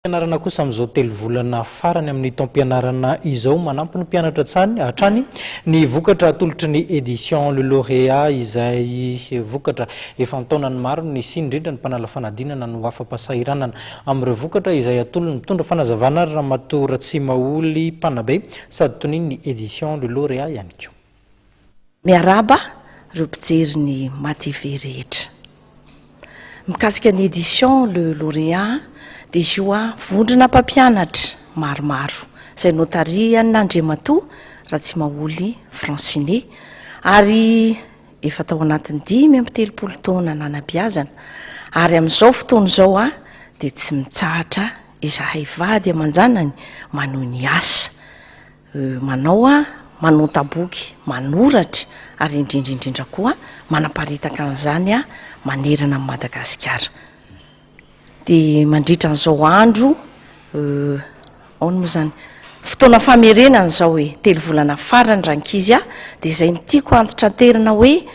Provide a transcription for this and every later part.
Pianarana kosa amin'izao telo volana farany amin'ny taom-pianarana izao manampy ny mpianatra hatrany ny vokatra atolotry ny édition le lauréat izay vokatra efa ntaonany maro ny sy indrindra ny mpanala fanadinana no afa-pasahiranana amin'ireo vokatra izay atolony mitondra fanazavana ary ramatoa Ratsimaholy Panabe sady toniny ny édition le lauréat ihany koa. Miaraba ireo mpijery ny MATV rehetra. Mikasika ny édition le lauréat dia izy io vondrona mpampianatra maromaro izay notariany Andriamatoa Ratsimaholy Francine ary efa tao anatin'ny 5 taona nanabeazana ary amin'izao fotoana izao dia tsy mitsahatra izahay vady aman-janany manao ny asa manota boky manoratra ary indrindra koa manaparitaka an'izany manerana amin'ny Madagasikara. Dia mandritra an'izao andro ao moa zany fotoana famerenana zao hoe 3 volana farany rankizy dia izay ny tiako antitra-terina hoe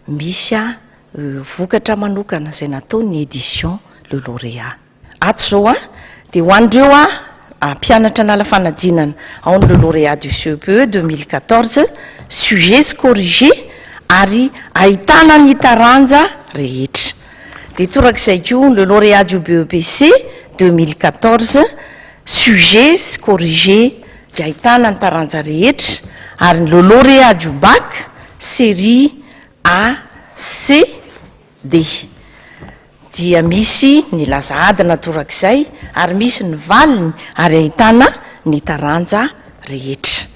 misy vokatra manokana izay natao ny édition le lauréat. Ato zao dia ho an'ireo mpianatra nala fanadinana ao ny le lauréat du CEPE 2014 sujet corrigé ary ahitana ny taranja rehetra. Dia torak'izay koa le lauréat du BEPC 2014 sujet corrigé dia ahitana ny taranja rehetra ary le lauréat du bac série A C D dia misy ny lazadina torak'izay ary misy ny valiny ary ahitana ny taranja rehetra.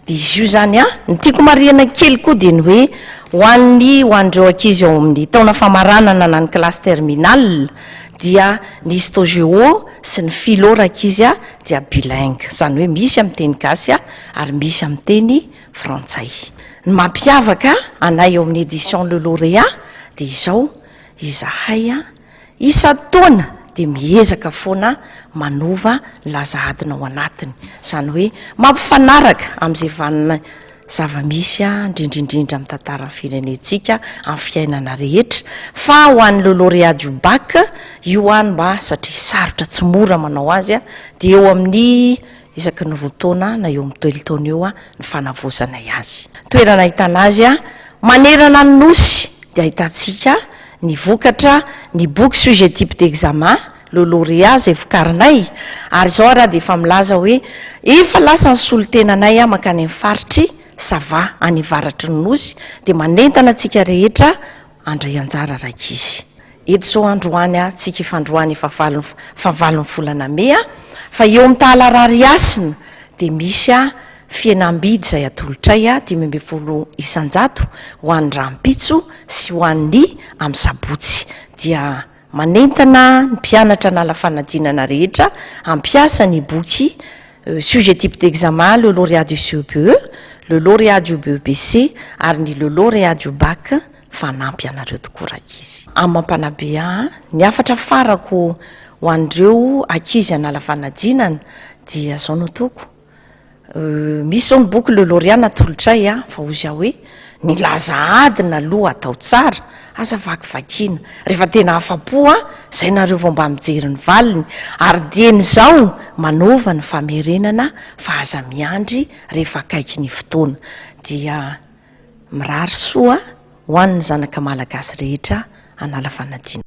Dia izy io zany ny tiako marihana kely koa dia ny hoe ho an'ireo ankizy ao amin'ny taona famaranana na ny classe terminale dia ny histo-géo sy ny philo rankizy dia bilingue, izany hoe misy amin'ny teny gasy ary misy amin'ny teny frantsay. Ny mampiavaka anay ao amin'ny édition le lauréat dia izao izahay isa-taona dia miezaka foana manova lazadina ao anatiny, izany hoe mampifanaraka amin'izay vanina zava-misy indrindrindrindra amin'ny tantaran'ny firenentsika amin'ny fiainana rehetra. Fa ho an'ny le lauréat du bac io mba satria sarotra tsy mora manao azy dia eo amin'ny isaky ny 2 taona na eo amin'ny 12 taona eo ny fanavozanay azy. Toerana ahitana azy manerana ny nosy dia ahitantsika ny vokatra ny boky sujet type d'examen le lauréat zay vokarinay ary zao raha dia efa milaza hoe efa lasa ny solotenanay makany amin'ny faritry sava any avaratry ny nosy dia manentana antsika rehetra andray anjara rankizy. Eto zao androany tsika efa androany efa valon'ny volana May fa eo amin'ny tahalarary asina dia misy fihenam-bidy izay atolotray 520 isan-jato ho an'ny rahampitso sy ho an'ny amin'ny sabotsy dia manentana ny mpianatra nala fanadinana rehetra ampiasa ny boky sujet type d'examen le lauréat du CEPE, le lauréat du BEPC ary ny le lauréat du bac fanampy anareo tokoa rankizy. Amin'ny Mampanabe ny afatra farako ho an'ireo ankizy nala fanadinana dia zao no toko misy zao ny boky le lauréat natolotray fa ozy hoe ny laza adina aloha atao tsara aza vakivakiana rehefa tena afa-po zay nareo vao mba mijery ny valiny ary dieny zao manova ny famerenana fa aza miandry rehefa akaiky ny fotoana dia mirary soa ho an'ny zanaka malagasy rehetra anala fanadinana.